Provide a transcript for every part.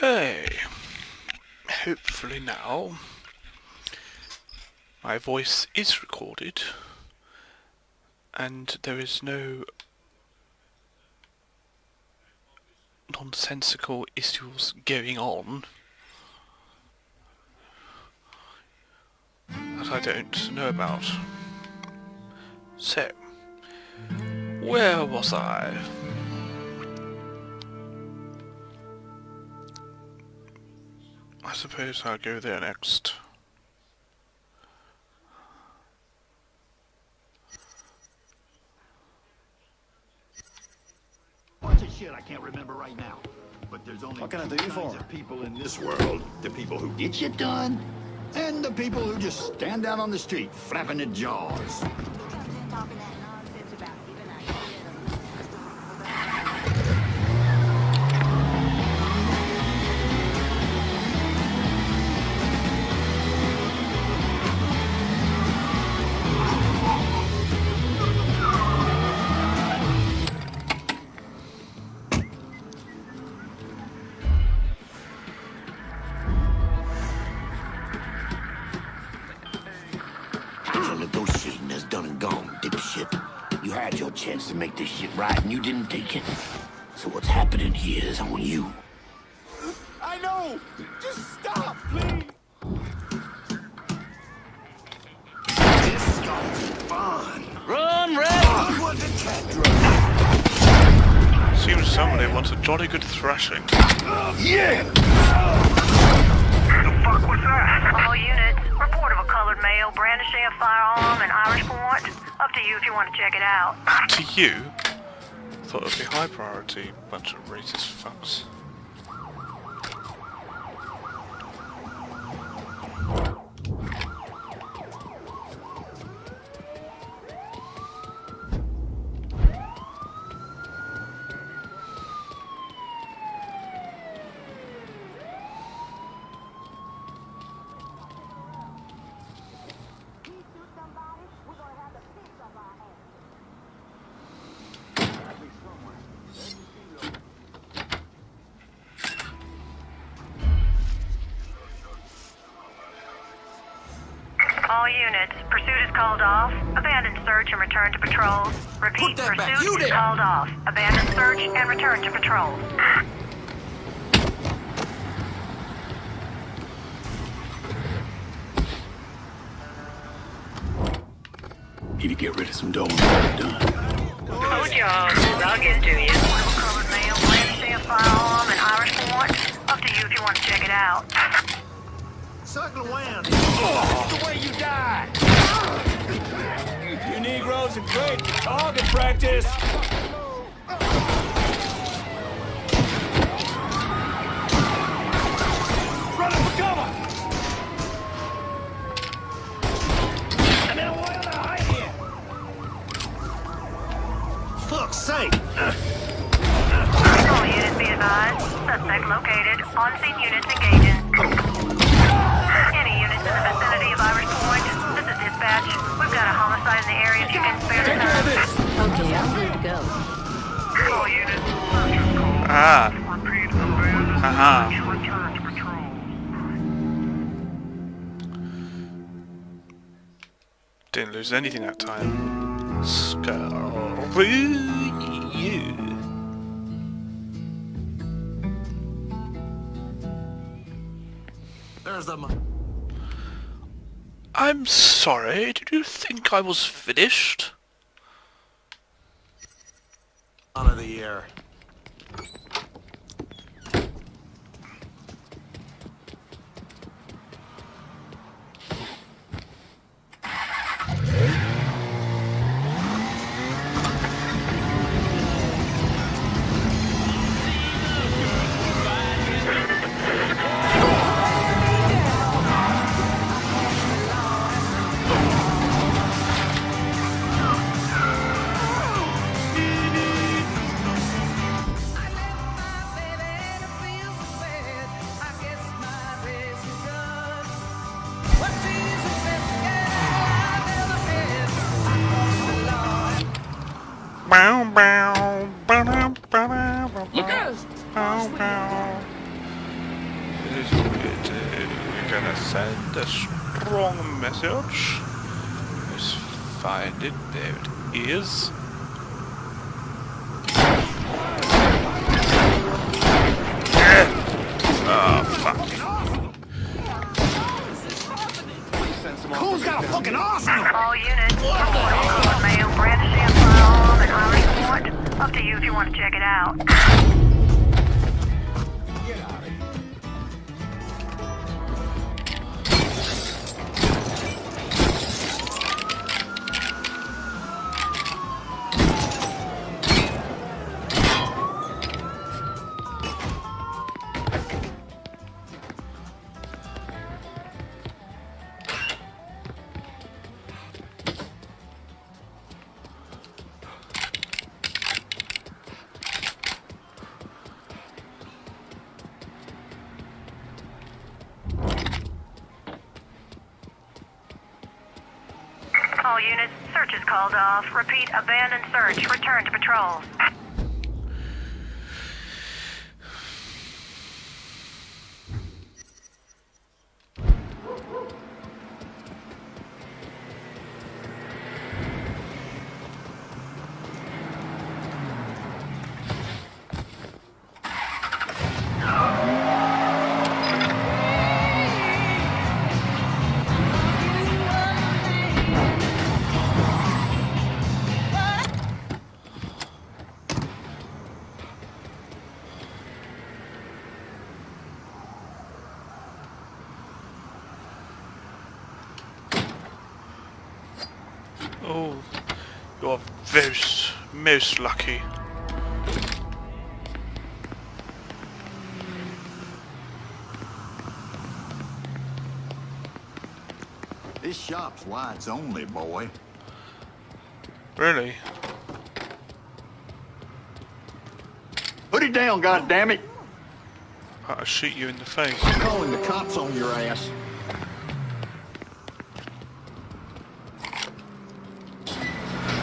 Okay, hopefully now my voice is recorded and there is no nonsensical issues going on that I don't know about. So, where was I? I suppose I'll go there next. Bunch of shit I can't remember right now. But there's only What can I two do you kinds for? of people in this world. The people who get shit done, and the people who just stand out on the street flapping their jaws. Negotiating that's done and gone, dipshit. You had your chance to make this shit right and you didn't take it. So what's happening here is on you. I know! Just stop, please! This is gonna be fun! Run, Red! Onward and cat drug. Seems somebody wants a jolly good thrashing. Yeah! The fuck was that? All units. Report of a colored male brandishing a firearm in Irish Point. Up to you if you want to check it out. To you? Thought it would be high priority, bunch of racist fucks. All units. Pursuit is called off. Abandon search and return to patrols. Repeat, Put that back. pursuit You is there. called off. Abandon search and return to patrols. Need to get rid of some dope. Done. Code job. I'll get to you. Report of a colored male brandishing a firearm in Irish Point. Up to you if you want to check it out. Circle around. The way you die! You Negroes are great for target practice! Run for cover! I'm in a while to hide here! Fuck's sake! All units be advised. Suspect located. On-scene units engaging. Any units in the vicinity of Irish Point? This is dispatch. We've got a homicide in the area if you can spare Take care of time. this! Okay, I'm good to go. All units, search is called. Ah, Repeat, abandon Aha. search, return to patrol. didn't lose anything that time. Screw you. There's the I'm sorry, did you think I was finished? of the year. search. Let's find it. There it is. Oh, fuck. Who's got a fucking arsenal? All units, report male brandishing a firearm and Irish warrant. Up to you if you want to check it out. All units, search is called off. Repeat, abandon search. Return to patrols. Oh, you're most lucky. This shop's whites only, boy. Really? Put it down, goddammit! I'll shoot you in the face. Calling the cops on your ass.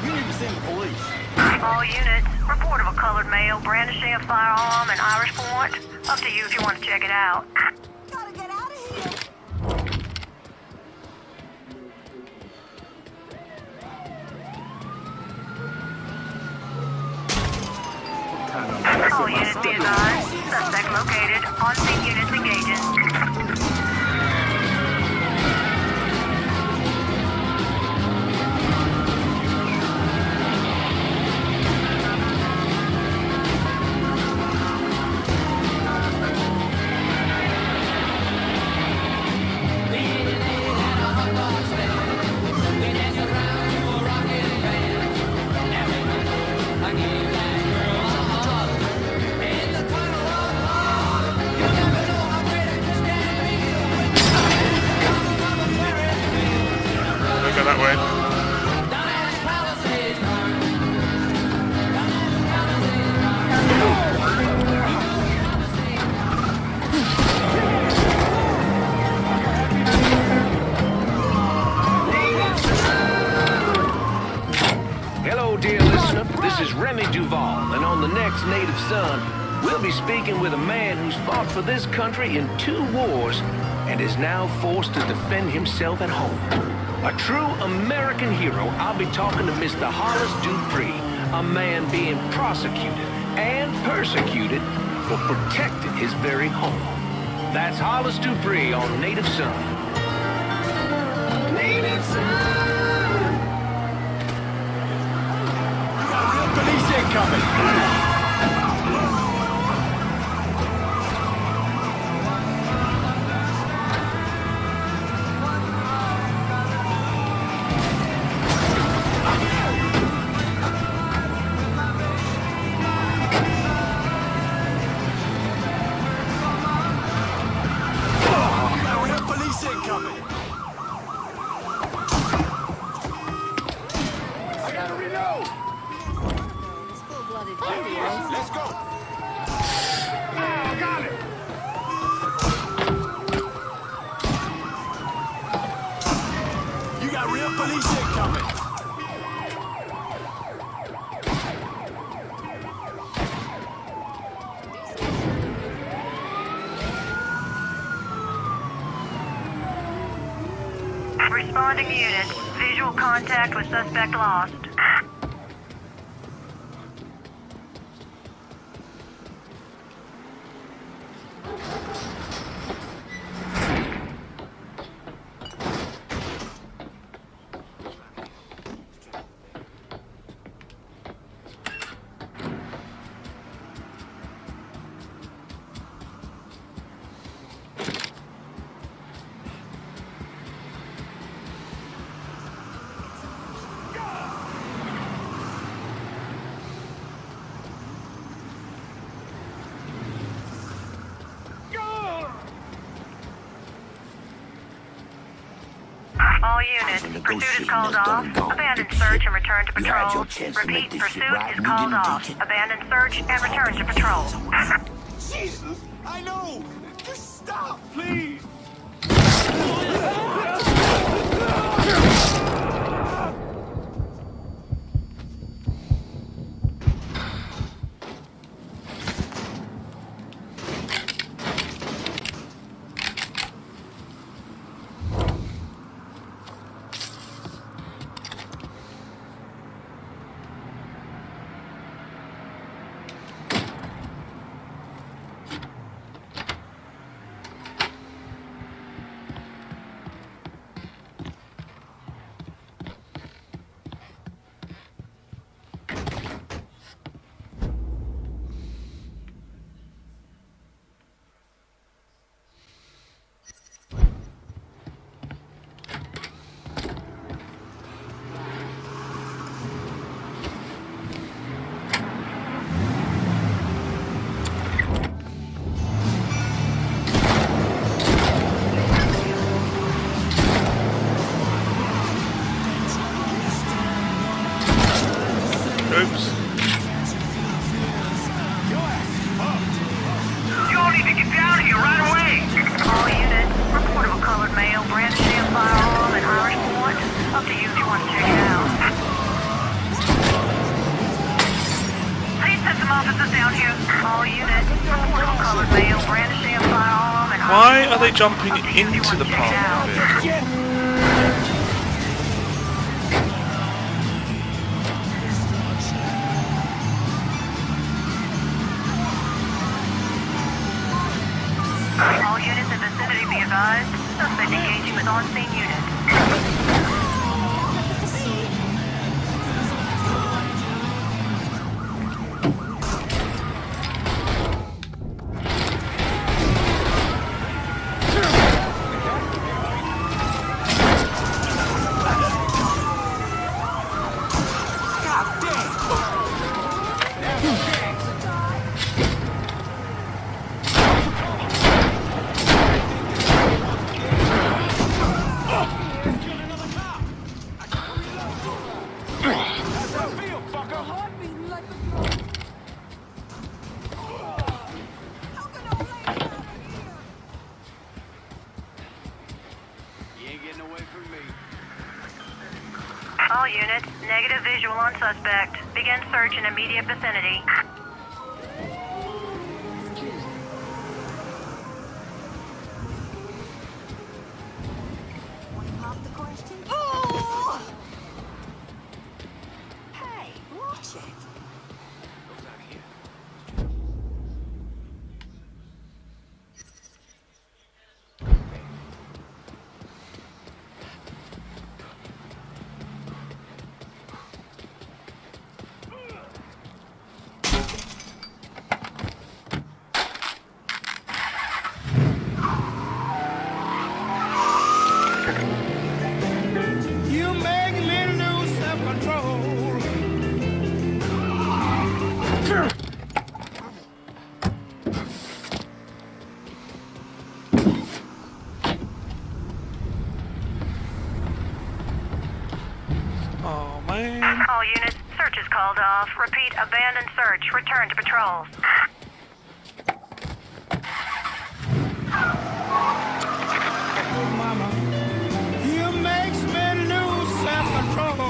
You need to send the police. All units, report of a colored male brandishing a firearm and Irish warrant. Up to you if you want to check it out. Gotta get out of here. All units be advised. Suspect located. On-scene units engaging. Go that way. Hello, dear listener. This is Remy Duval, and on the next Native Son, we'll be speaking with a man who's fought for this country in 2 wars and is now forced to defend himself at home. A true American hero, I'll be talking to Mr. Hollis Dupree, a man being prosecuted and persecuted for protecting his very home. That's Hollis Dupree on Native Son. Native Son! You got real police incoming! Let's go! Got it! You got real police incoming! responding units. Visual contact with suspect lost. All units, pursuit is called off. Abandon search and return to You had patrol. your chance to make Repeat, this shit pursuit right, is and you called didn't off. take it. Abandon search and return to patrol. Jesus! I know! Just stop, please! Oops. You all need to get down here right away. All units, report of a colored male brandishing a firearm in Irish Point. Up to you if you want to check it out. Please send some officers down here. All units, report of a colored male brandishing a firearm in Why Irish are they Point. jumping Up to you if you into want the to check it out. parked vehicle? All units in vicinity be advised. Suspect engaging with on-scene units. All units, negative visual on suspect. Begin search in immediate vicinity. Pop the question. Oh! Hey, watch it. You make me lose self-control. Oh man. All units, search is called off. Repeat, abandon search. Return to patrols. Mama, you makes me lose self-control.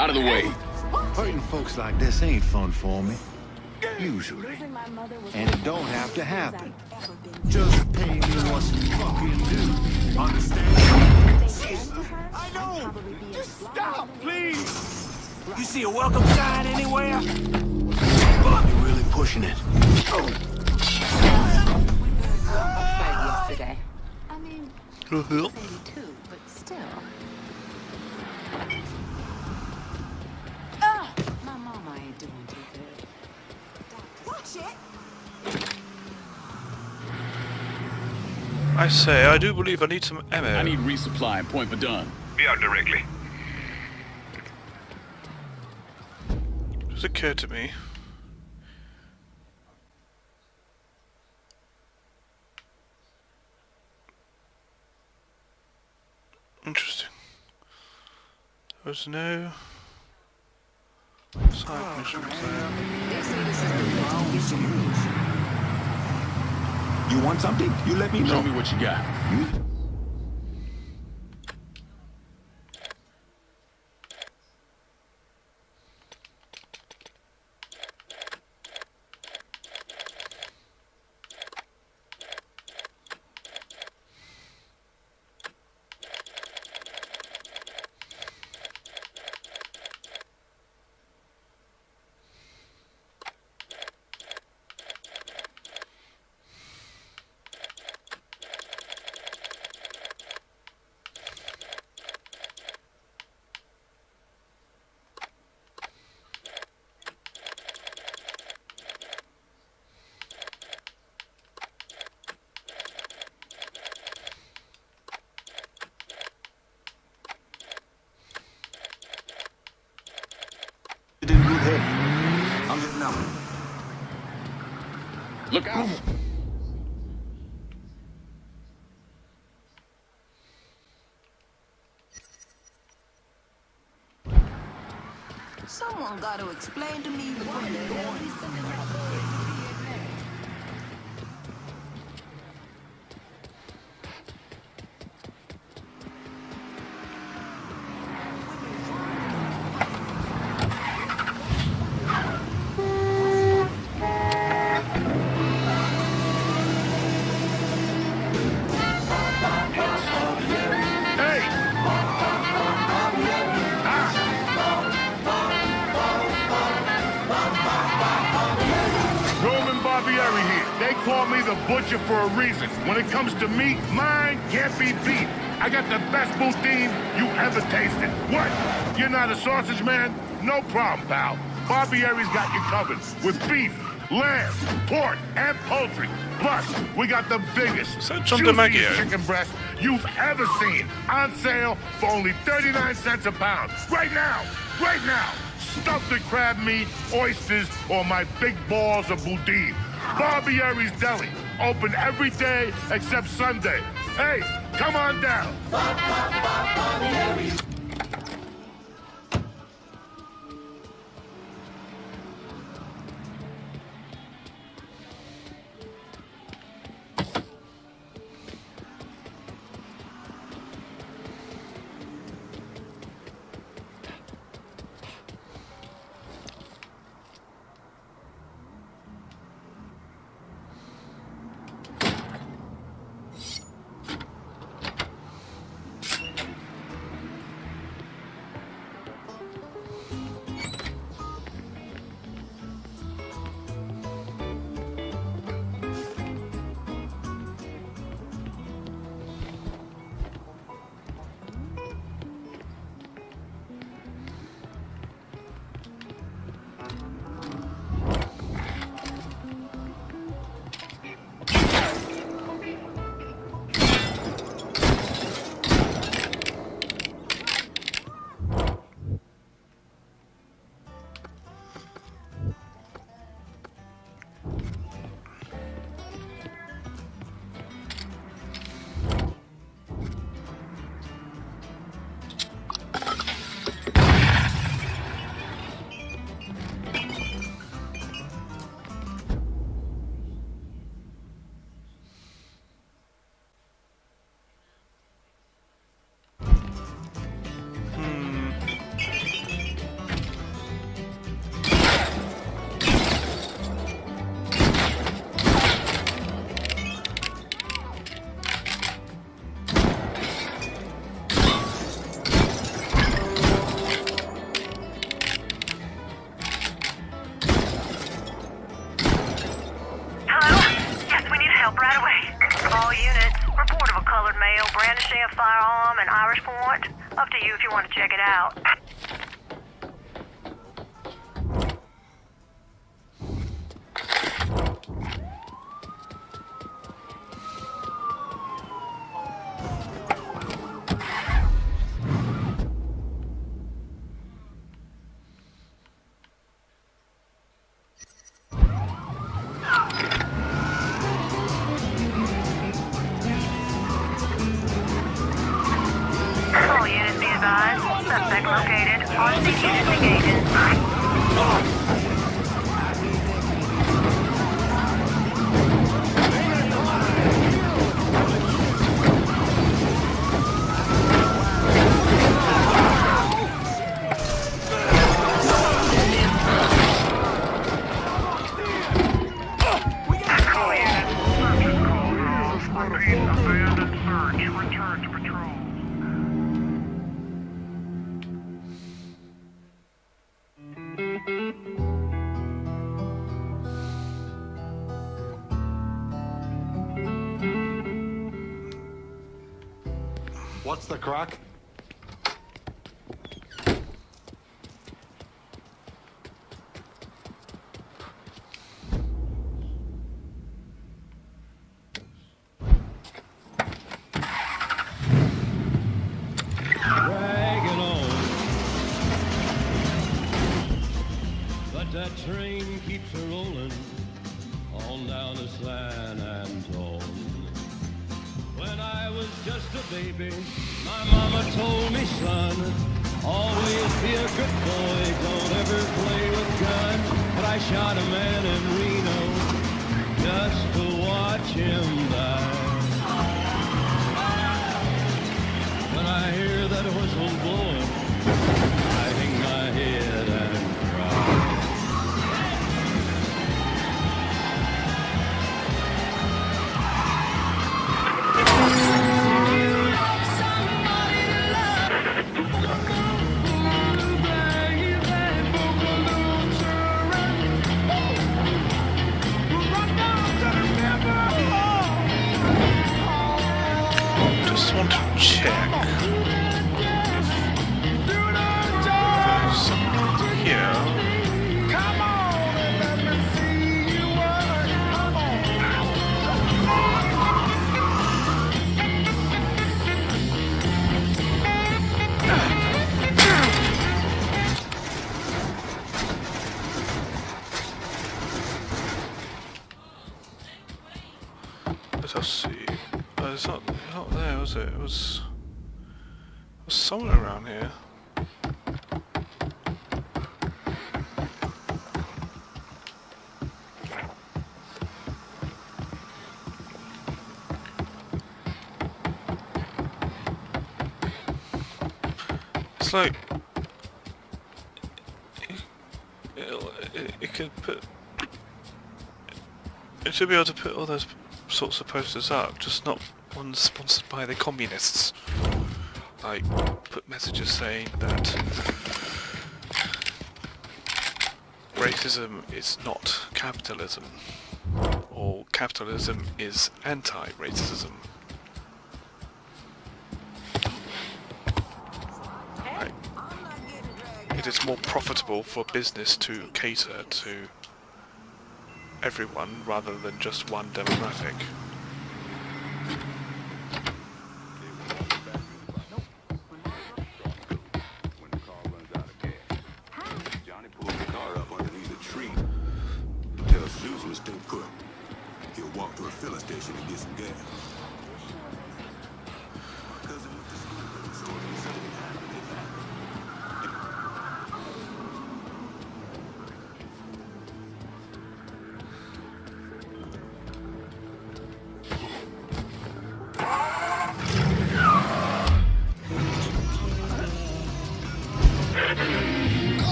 Out of the way. Hurting folks like this ain't fun for me. Usually. Losing my mother was And it don't have to happen. Just pay me what's fucking due. Understand? I know. Just stop, please. You see a welcome sign anywhere? You're really pushing it. yesterday. I mean, it's 82, but still. My mama ain't doing too good. Watch it. I say, I do believe I need some ammo. I need resupply and point for done. Be out directly. Just occurred to me. Interesting. There's no side missions there. They say this is the place to get you rich. You want something? You let me know. Show me what you got. It in good head. I'm just now. Look out. Someone got to explain to me why they're going. They call me the butcher for a reason. When it comes to meat, mine can't be beat. I got the best boudin you ever tasted. What? You're not a sausage man? No problem, pal. Barbieri's got you covered with beef, lamb, pork, and poultry. Plus, we got the biggest, So John juiciest DiMaggio. chicken breast you've ever seen. On sale for only 39 cents a pound. Right now! Right now! Stuffed with crab meat, oysters, or my big balls of boudin. Barbieri's Deli. Open every day except Sunday. Hey, come on down. male brandishing a firearm in Irish Point. Up to you if you want to check it out. All units be advised. Suspect located. On scene units engaging. All units. Search is called. Repeat, abandoned search. Return to patrol. What's the crack? Dragging on. But that train keeps a rolling on down to San Antone. When I was just a baby, my mama told me, son, always be a good boy, don't ever play with guns. But I shot a man in Reno just to watch him die. When I hear that whistle blowing, I hang my head and cry. Just want to check if there's something here. Let us see. It's not there, was it? It was somewhere around here. It's like it could put. It should be able to put all those sorts of posters up, just not ones sponsored by the communists. Like, put messages saying that racism is not capitalism, or capitalism is anti-racism. Right. It is more profitable for business to cater to everyone rather than just one demographic. When the car runs out of gas, Johnny pulls the car up underneath a tree. Tell Susan to stay put. He'll walk to a filling station and get some gas. My cousin went to school, so he said it happened.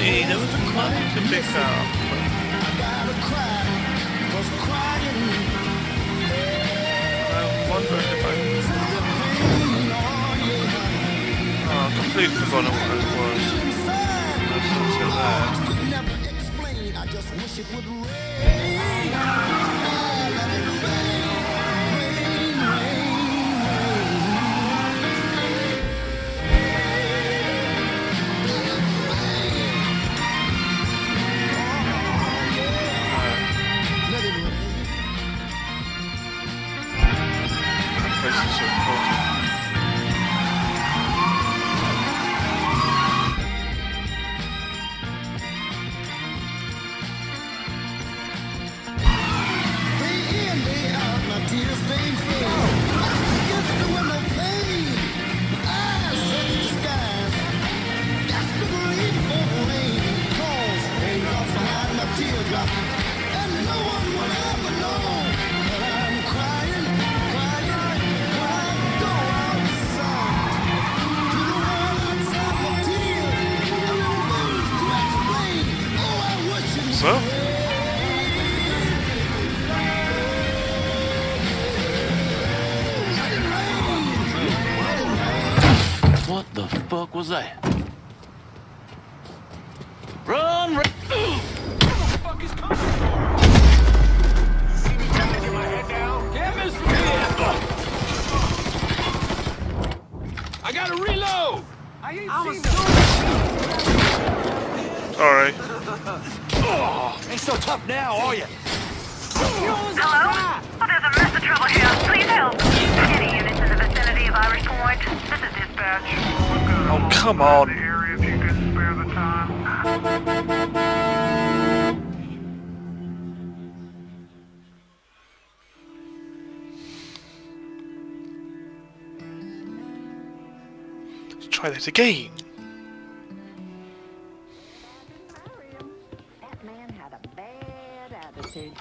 There was a money to pick up. I wonder if I completely forgotten what it was. There's something there. wish it would rain. Let it rain, This is so important. day in, day out, my tears stained face. Against the window pane, I search the skies. Desperately for rain, cause raindrops behind my teardrop. And no one will ever know that I'm crying, crying when I go outside. To the world outside my tears, I refuse to explain. Oh, I wish it would So? rain. What the fuck was that? Run, run! I gotta reload! Sorry. Ain't so tough now, are you? Hello? Oh, there's a mess of trouble here. Please help. Any units in the vicinity of Irish Point? This is dispatch. Oh, come on. Area if you could spare the time. Let's try that again. That man had a bad attitude.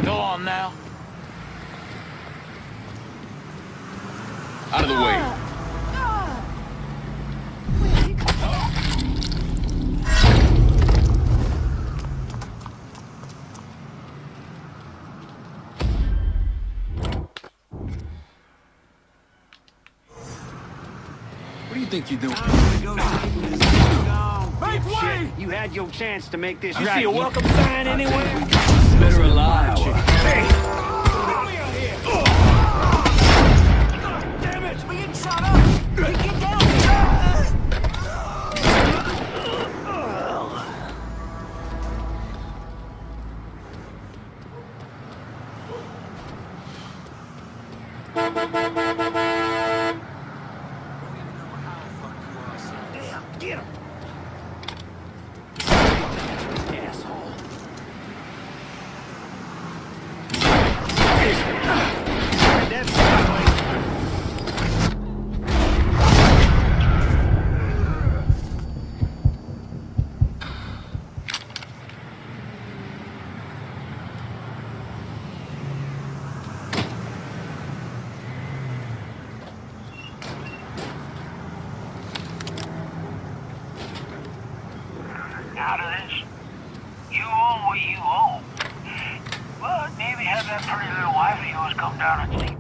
Go on now. Out of the way. What do you think you're doing? Make way! You had your chance to make this You right. see a welcome sign anywhere? Better alive. Hey! Damn it! We getting shot up! Get down here! Damn, get him! Asshole. That's Out of this, you own what you own. But maybe have that pretty little wife of yours come down and see.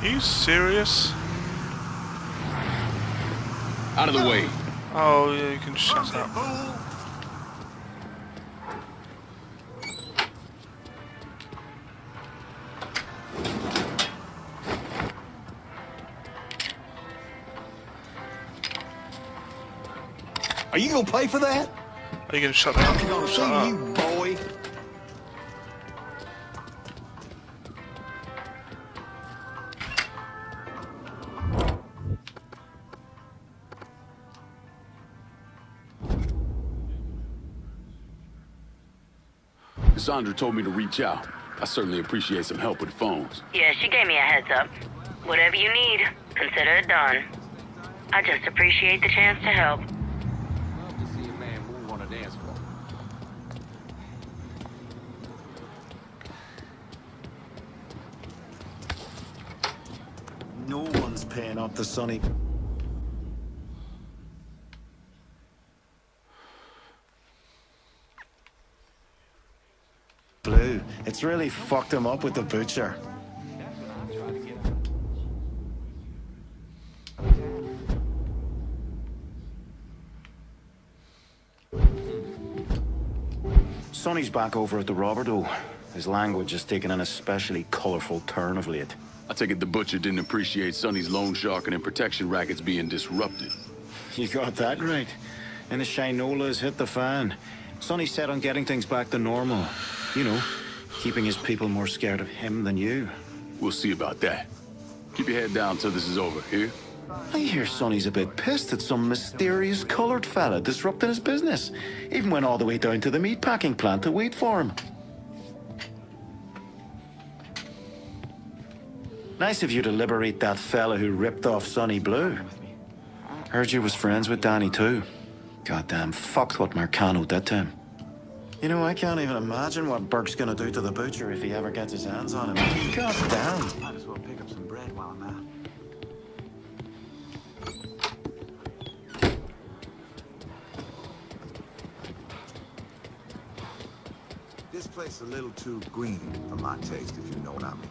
Are you serious? Out of the way. Oh, yeah, you can shut up. Are you gonna pay for that? Are you going to shut up? I'm gonna Shut see up. you, boy. Cassandra told me to reach out. I certainly appreciate some help with the phones. Yeah, she gave me a heads up. Whatever you need, consider it done. I just appreciate the chance to help. Love to see a man move on a dance floor. No one's paying up the Sonny. Blue. It's really fucked him up with the butcher. Sonny's back over at the Roberto. His language has taken an especially colorful turn of late. I take it the butcher didn't appreciate Sonny's loan sharking and protection rackets being disrupted. You got that right. And the Shinola has hit the fan. Sonny's set on getting things back to normal. You know, keeping his people more scared of him than you. We'll see about that. Keep your head down till this is over, here? I hear Sonny's a bit pissed at some mysterious colored fella disrupting his business. Even went all the way down to the meatpacking plant to wait for him. Nice of you to liberate that fella who ripped off Sonny Blue. Heard you was friends with Danny too. Goddamn fucked what Marcano did to him. You know, I can't even imagine what Burke's gonna do to the butcher if he ever gets his hands on him. Goddamn. Might as well pick up some bread while I'm out. This place a little too green for my taste, if you know what I mean.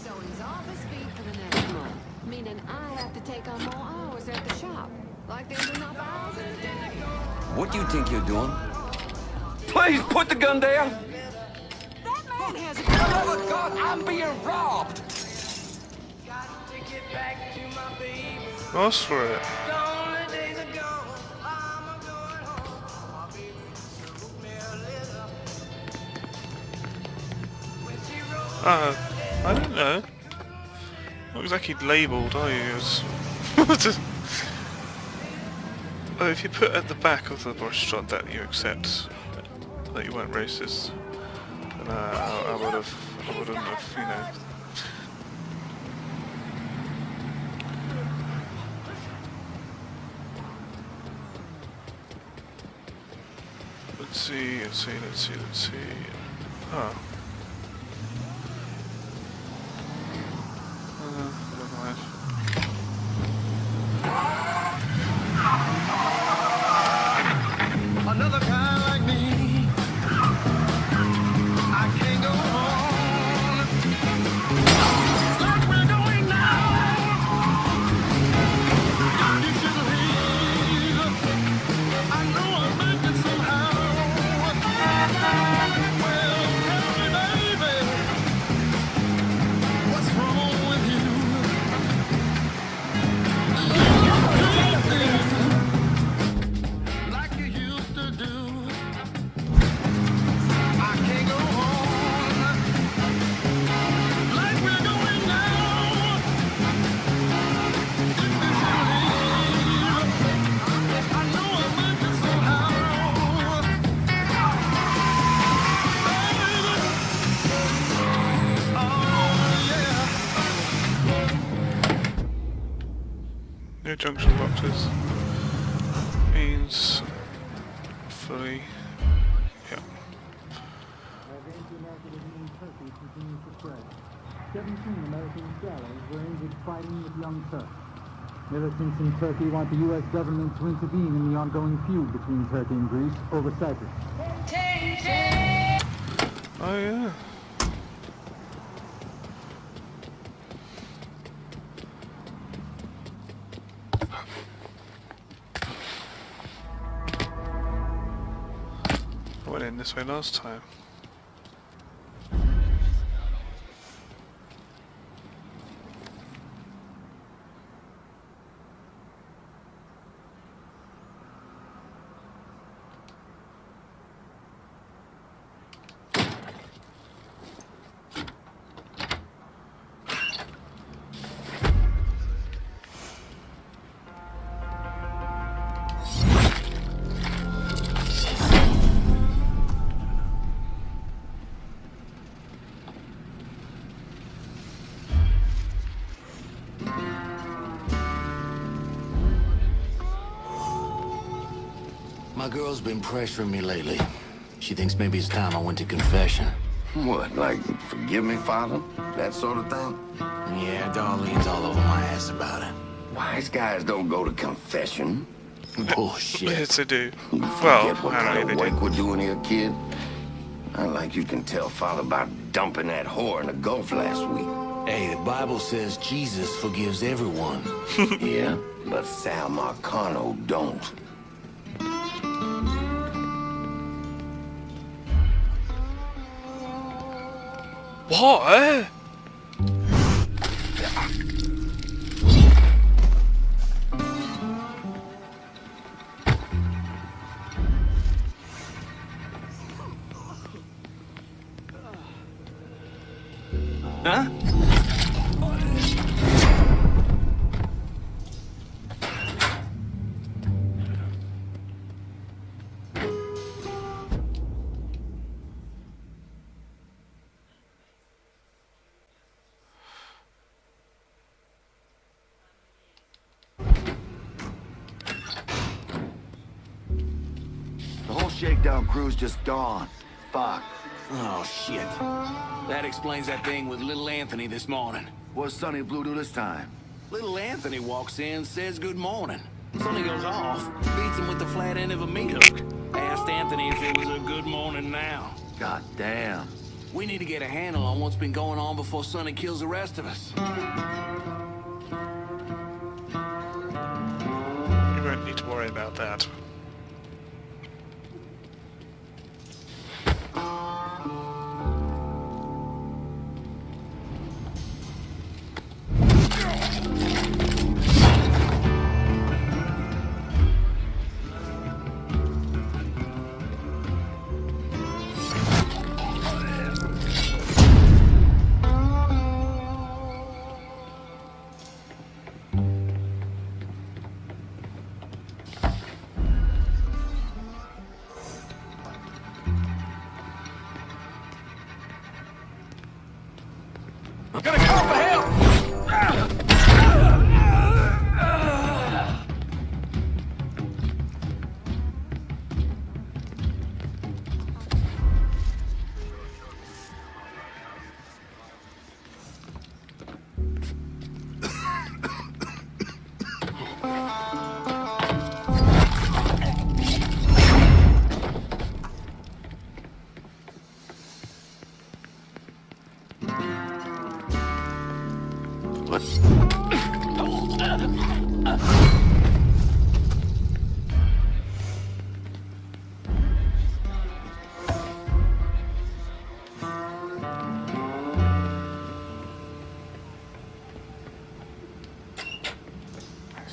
So he's off his feet for the next month, meaning I have to take on more hours at the shop. Like there's enough hours in a day. What do you think you're doing? Please put the gun down. That man has a Oh, God, I'm being robbed. Ask for it. I don't know. Not exactly labelled, are you? As oh, if you put at the back of the restaurant that you accept that you weren't racist, then I wouldn't have, you know. Let's see. Oh. Never mind. Another guy like me. I can't go on like we're going now. You should leave. I know I'll make it somehow. Well, tell me, baby, what's wrong with you? Like you used to do. I can't go on like we're going now. If you leave, I know I'll make it somehow. Baby, oh yeah. New junction boxes means fully. Yeah. 17 American sailors were injured fighting with Young Turks. Militants in Turkey want the U.S. government to intervene in the ongoing feud between Turkey and Greece over Cyprus. Oh yeah. I went in this way last time. girl's been pressuring me lately. She thinks maybe it's time I went to confession. What, like, forgive me, Father? That sort of thing? Yeah, Darlene's all over my ass about it. Wise guys don't go to confession. Bullshit. Yes, I do. You Well, forget what I kind don't of know, they work do. we're doing here, kid? Not like you can tell Father about dumping that whore in the Gulf last week. Hey, the Bible says Jesus forgives everyone. Yeah, but Sal Marcano don't. What? Huh? The whole shakedown crew's just gone. Fuck. Oh, shit. That explains that thing with little Anthony this morning. What's Sonny Blue do this time? Little Anthony walks in, says good morning. Sonny goes off, beats him with the flat end of a meat hook. Asked Anthony if it was a good morning now. God damn. We need to get a handle on what's been going on before Sonny kills the rest of us. You won't need to worry about that. I'm gonna call for help!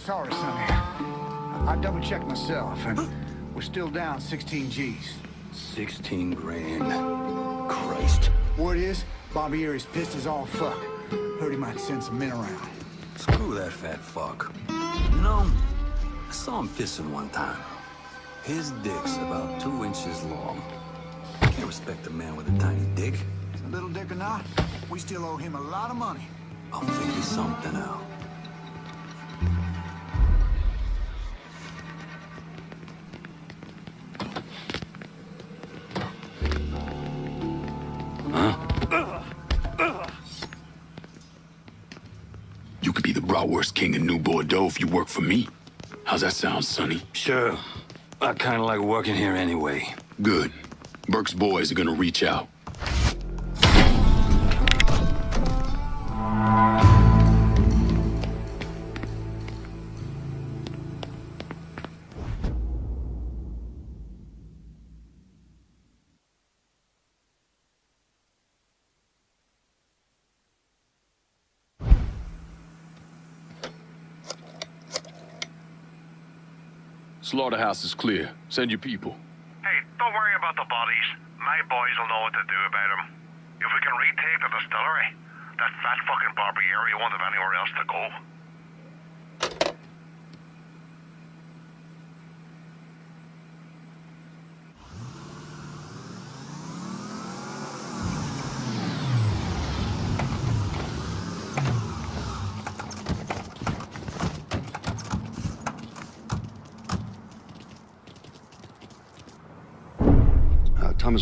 Sorry, Sonny. I double-checked myself, and we're still down 16 G's. 16 grand. Christ. Word is, Bobby here is pissed as all fuck. Heard he might send some men around. Screw that fat fuck. You know, I saw him pissing one time. His dick's about 2 inches long. Can't respect a man with a tiny dick. A little dick or not, we still owe him a lot of money. I'll figure something out. You could be the bratwurst king of New Bordeaux if you work for me. How's that sound, Sonny? Sure. I kinda like working here anyway. Good. Burke's boys are gonna reach out. Slaughterhouse is clear. Send your people. Hey, don't worry about the bodies. My boys will know what to do about them. If we can retake the distillery, that fat fucking Barbieri won't have anywhere else to go.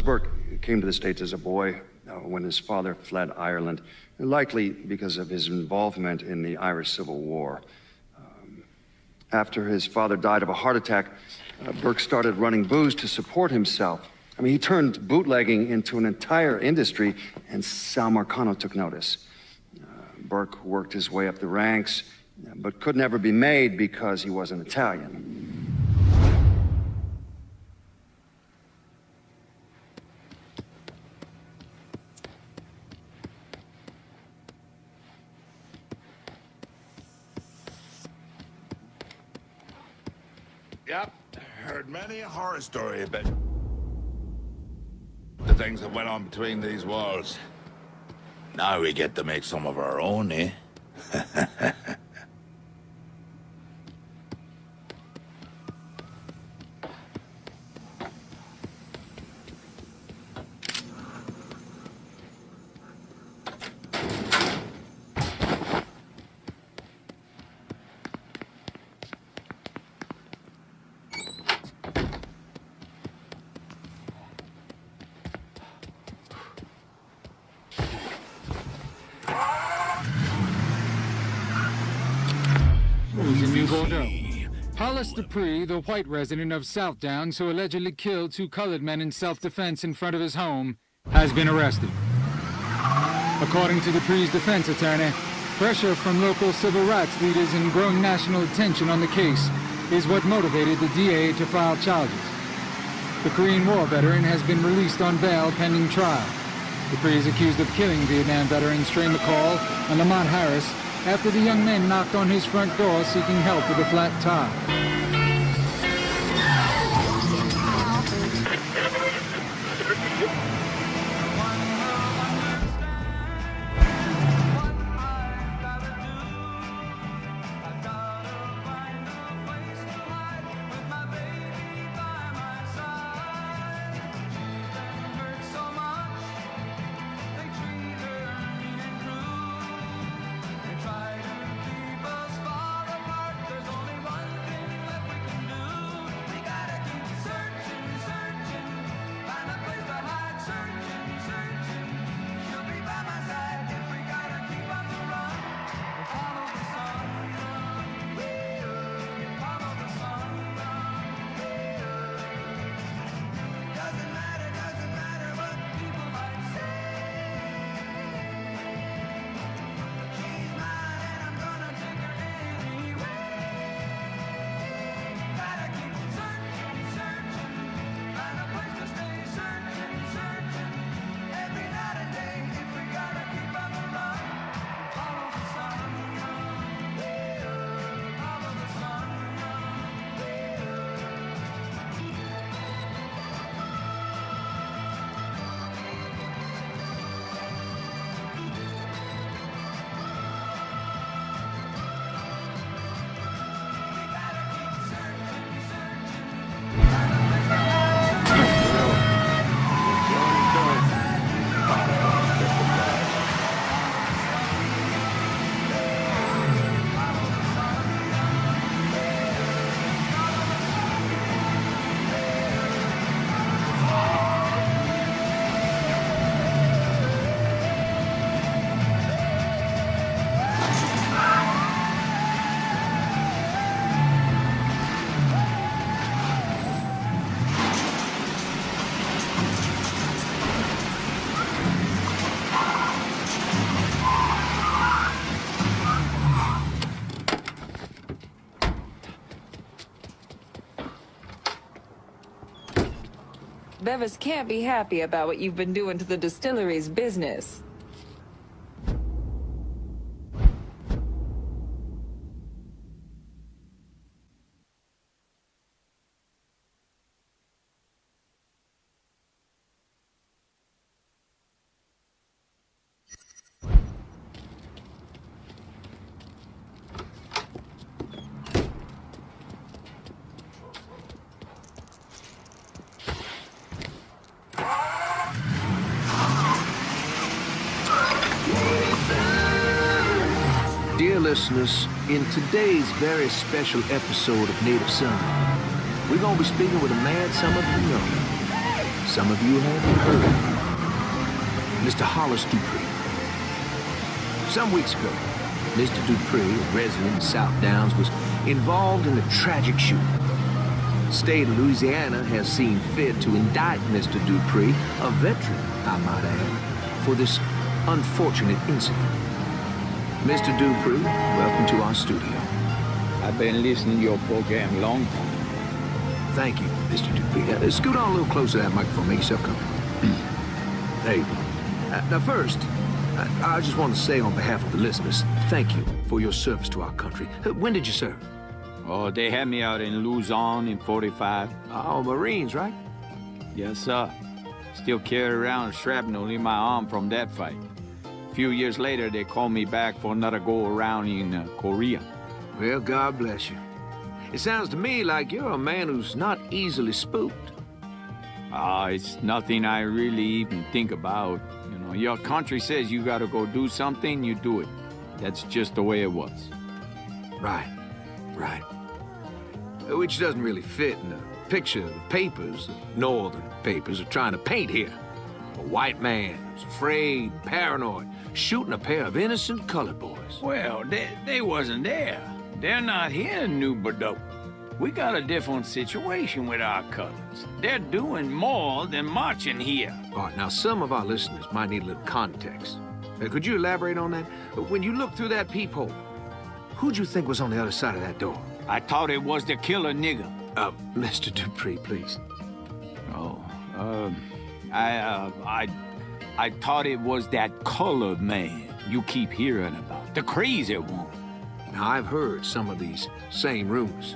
Burke came to the States as a boy when his father fled Ireland, likely because of his involvement in the Irish Civil War. After his father died of a heart attack, Burke started running booze to support himself. I mean, he turned bootlegging into an entire industry, and Sal Marcano took notice. Burke worked his way up the ranks, but could never be made because he wasn't Italian. Yep, heard many a horror story about the things that went on between these walls. Now we get to make some of our own, eh? Hollis Dupree, the white resident of South Downs who allegedly killed 2 colored men in self-defense in front of his home, has been arrested. According to Dupree's defense attorney, pressure from local civil rights leaders and growing national attention on the case is what motivated the DA to file charges. The Korean War veteran has been released on bail pending trial. Dupree is accused of killing Vietnam veterans Trey McCall and Lamont Harris after the young men knocked on his front door seeking help with a flat tire. Bevis can't be happy about what you've been doing to the distillery's business. Dear listeners, in today's very special episode of Native Son, we're going to be speaking with a man some of you know. some of you have heard Mr. Hollis Dupree. Some weeks ago, Mr. Dupree, a resident of South Downs, was involved in a tragic shooting. The state of Louisiana has seen fit to indict Mr. Dupree, a veteran, I might add, for this unfortunate incident. Mr. Dupree, welcome to our studio. I've been listening to your program a long time. Thank you, Mr. Dupree. Scoot on a little closer to that microphone. Make yourself comfortable. There you go. Now, first, I just want to say on behalf of the listeners, thank you for your service to our country. When did you serve? Oh, they had me out in Luzon in 45. Oh, Marines, right? Yes, sir. Still carry around shrapnel in my arm from that fight. A few years later, they called me back for another go-around in Korea. Well, God bless you. It sounds to me like you're a man who's not easily spooked. It's nothing I really even think about. You know, your country says you gotta go do something, you do it. That's just the way it was. Right. Which doesn't really fit in the picture the papers, the northern papers, are trying to paint here. A white man who's afraid, paranoid, shooting a pair of innocent colored boys. Well, they wasn't there. They're not here in New Bordeaux. We got a different situation with our colors. They're doing more than marching here. All right, now some of our listeners might need a little context. Could you elaborate on that? When you looked through that peephole, who'd you think was on the other side of that door? I thought it was the killer nigger. Mr. Dupree, please. I thought it was that colored man you keep hearing about, the crazy one. Now, I've heard some of these same rumors.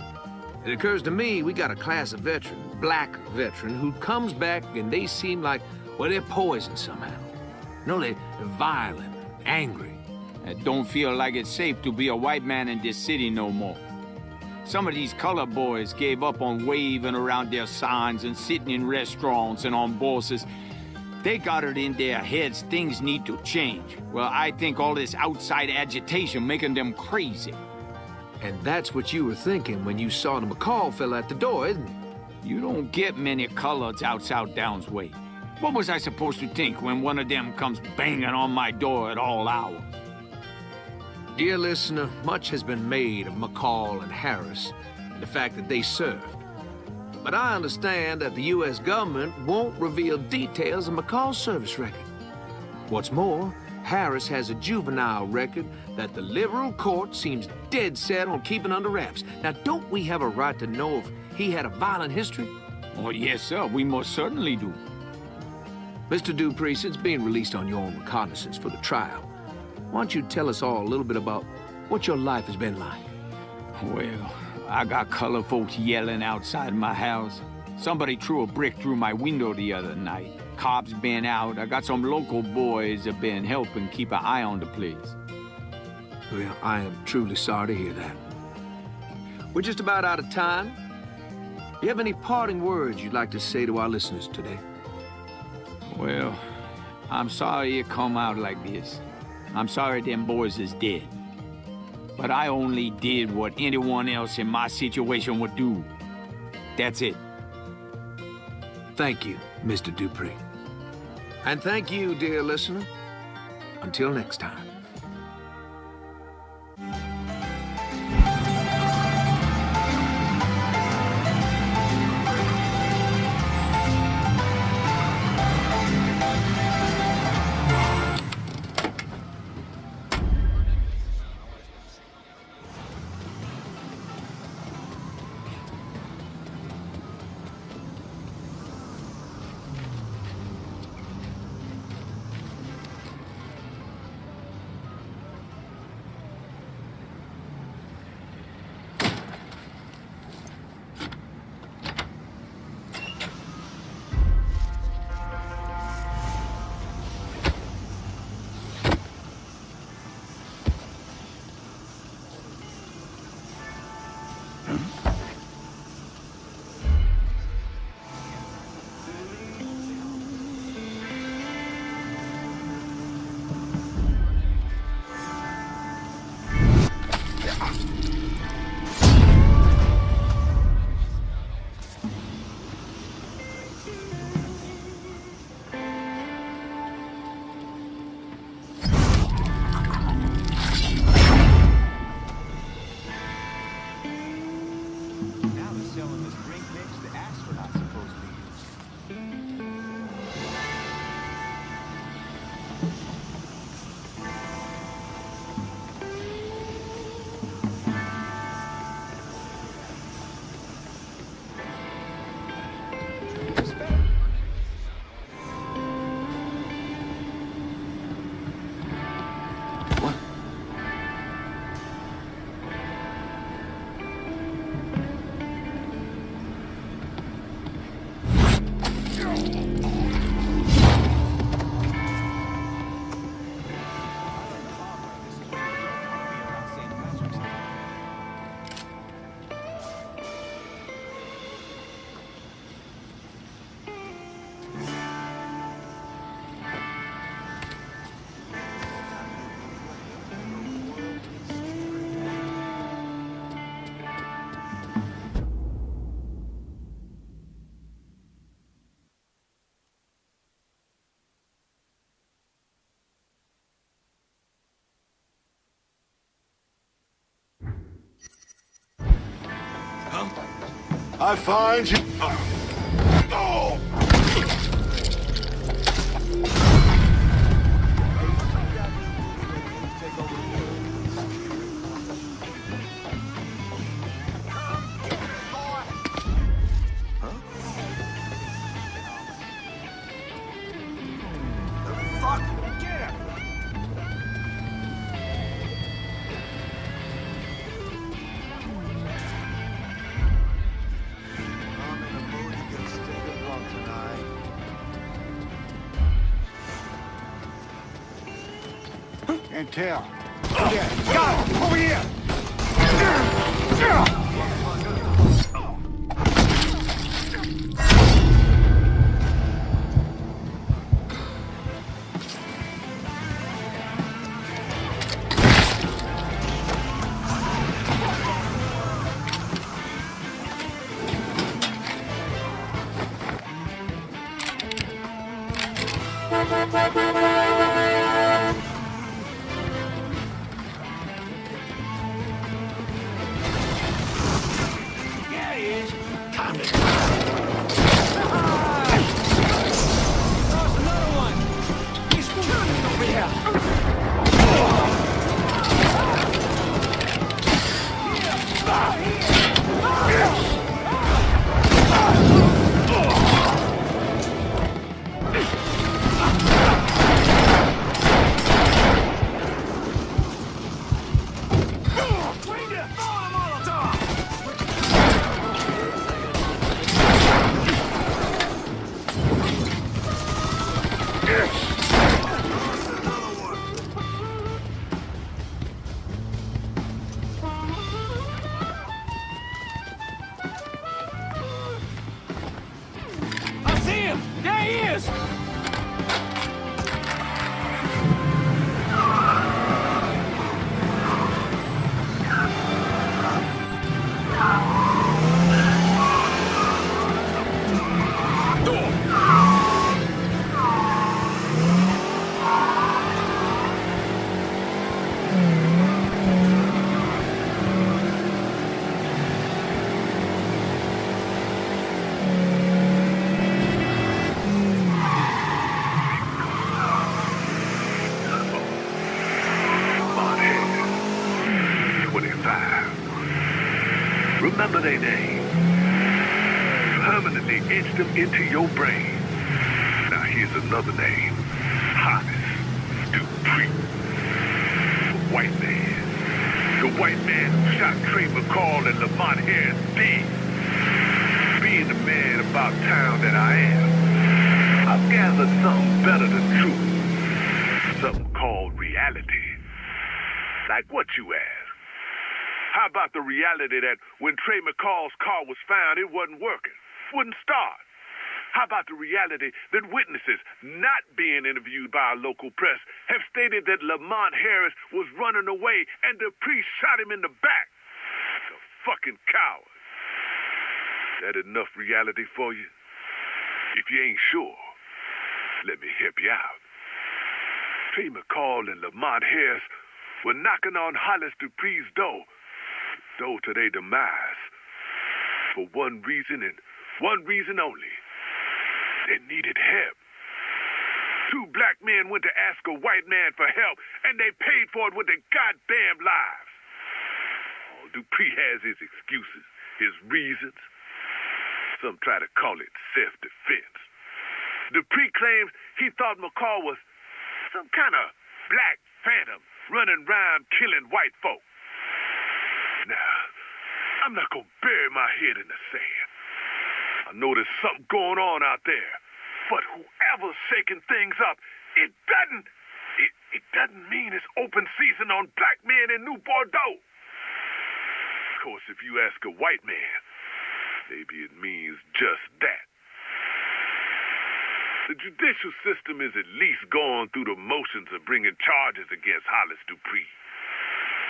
It occurs to me we got a class of veteran, black veteran, who comes back and they seem like, well, they're poisoned somehow. No, they're violent, angry. I don't feel like it's safe to be a white man in this city no more. Some of these colored boys gave up on waving around their signs and sitting in restaurants and on buses. They got it in their heads things need to change. Well, I think all this outside agitation making them crazy. And that's what you were thinking when you saw the McCall fella at the door, isn't it? You don't get many coloreds out South Downs way. What was I supposed to think when one of them comes banging on my door at all hours? Dear listener, much has been made of McCall and Harris and the fact that they served. But I understand that the U.S. government won't reveal details of McCall's service record. What's more, Harris has a juvenile record that the liberal court seems dead set on keeping under wraps. Now, don't we have a right to know if he had a violent history? Oh, yes, sir. We most certainly do. Mr. Dupree, since being released on your own reconnaissance for the trial, why don't you tell us all a little bit about what your life has been like? Well, I got colored folks yelling outside my house. Somebody threw a brick through my window the other night. Cops been out. I got some local boys that been helping keep an eye on the place. Well, I am truly sorry to hear that. We're just about out of time. Do you have any parting words you'd like to say to our listeners today? Well, I'm sorry it come out like this. I'm sorry them boys is dead. But I only did what anyone else in my situation would do. That's it. Thank you, Mr. Dupree. And thank you, dear listener. Until next time. I find you. Can't tell. Yeah, got him! Over here! I see him! There he is! Remember their name. Permanently etch them into your brain. Now here's another name. Hollis Dupree. The white man. The white man who shot Trey McCall and Lamont Harris dead. Being the man about town that I am, I've gathered something better than truth. Something called reality. Like what you ask? How about the reality that when Trey McCall's car was found, it wasn't working, wouldn't start? How about the reality that witnesses not being interviewed by our local press have stated that Lamont Harris was running away and Dupree shot him in the back? The fucking coward. That enough reality for you? If you ain't sure, let me help you out. Trey McCall and Lamont Harris were knocking on Hollis Dupree's door to their demise. For one reason and one reason only. They needed help. Two black men went to ask a white man for help, and they paid for it with their goddamn lives. Oh, Dupree has his excuses, his reasons. Some try to call it self-defense. Dupree claims he thought McCall was some kind of black phantom running around killing white folk. Now, I'm not gonna bury my head in the sand. I know there's something going on out there, but whoever's shaking things up, it doesn't mean it's open season on black men in New Bordeaux. Of course, if you ask a white man, maybe it means just that. The judicial system is at least going through the motions of bringing charges against Hollis Dupree.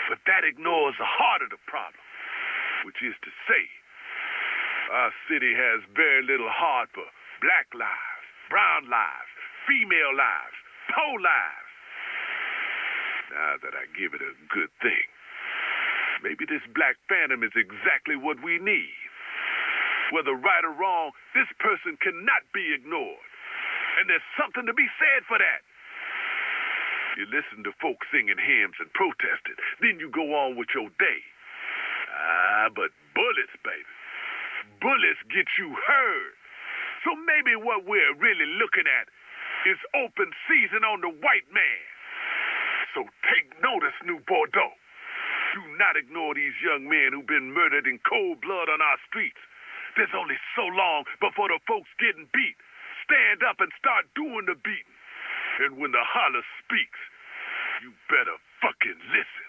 But that ignores the heart of the problem, which is to say, our city has very little heart for black lives, brown lives, female lives, poor lives. Now that I give it a good think, maybe this black phantom is exactly what we need. Whether right or wrong, this person cannot be ignored. And there's something to be said for that. You listen to folks singing hymns and protesting, then you go on with your day. But bullets, baby. Bullets get you heard. So maybe what we're really looking at is open season on the white man. So take notice, New Bordeaux. Do not ignore these young men who've been murdered in cold blood on our streets. There's only so long before the folks getting beat stand up and start doing the beating. And when the holler speaks, you better fucking listen.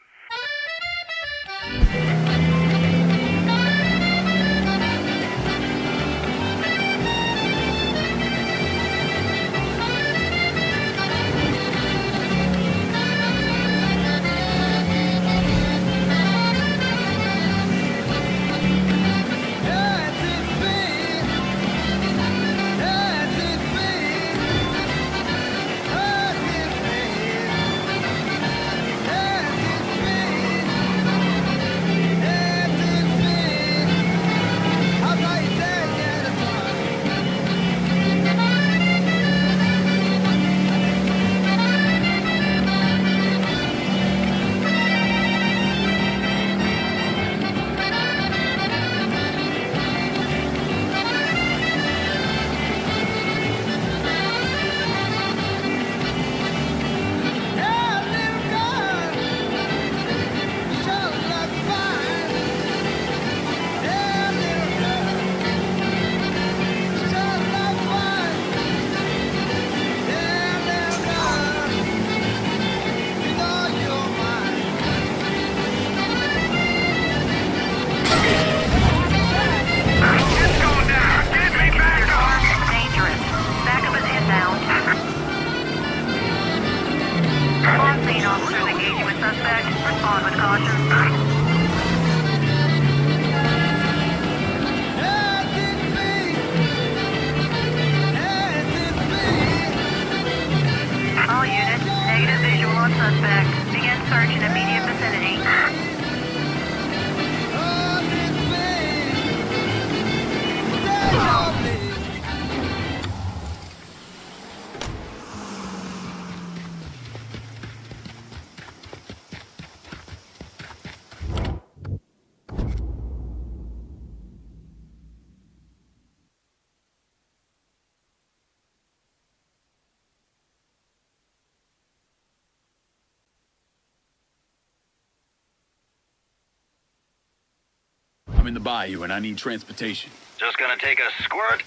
I'm in the bayou and I need transportation. Just gonna take a squirt,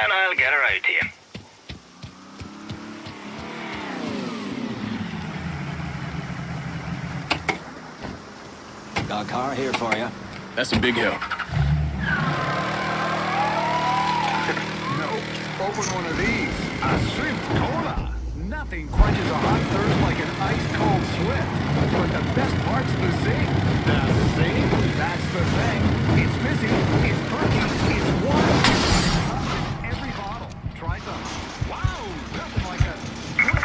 and I'll get her out to you. Got a car here for you. That's a big help. No, open one of these. A shrimp cola. Nothing quenches a hot thirst like an ice-cold sweat. But the best part's the zing. The zing? That's the thing. It's fizzy, it's perky, it's warm. Every bottle. Try some. Wow, nothing like a...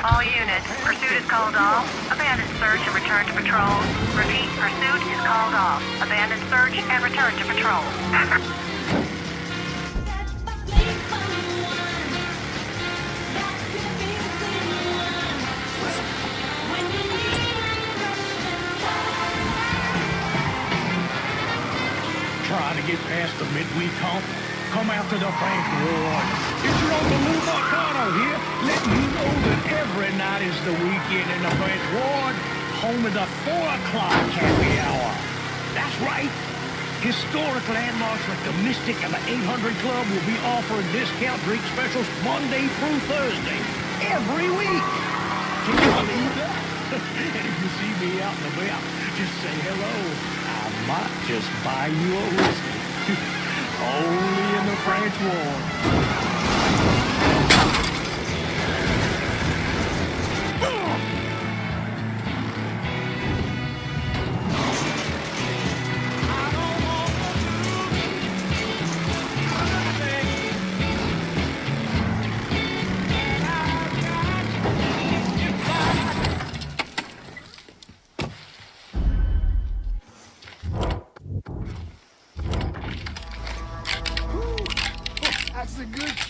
All units, pursuit is called off. Abandon search and return to patrol. Repeat, pursuit is called off. Abandon search and return to patrol. Trying to get past the midweek hump? Come after the Frank Ward. It's your Uncle Lou Marcano here, letting you know that every night is the weekend in the Frank Ward, home of the 4 o'clock happy hour. That's right. Historic landmarks like the Mystic and the 800 Club will be offering discount drink specials Monday through Thursday, every week. Can you believe that? And if you see me out and about, just say hello. I might just buy you a whiskey. Only in the French Ward.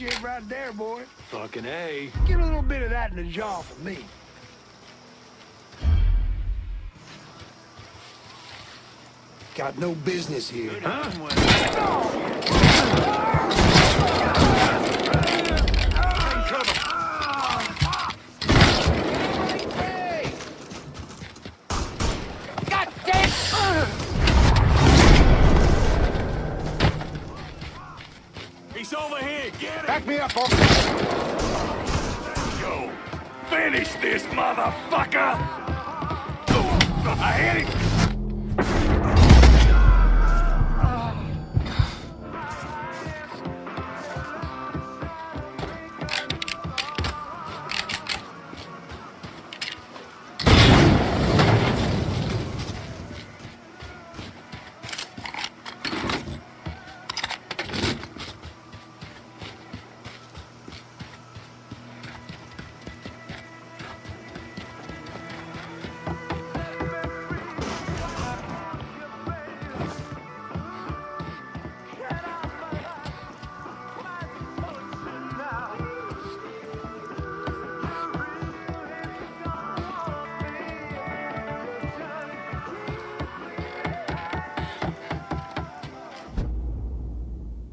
shit right there, boy. Fucking A. Get a little bit of that in the jaw for me. Got no business here. God damn! He's over here. Get him. Back me up, officer. Yo, finish this motherfucker. I hit him.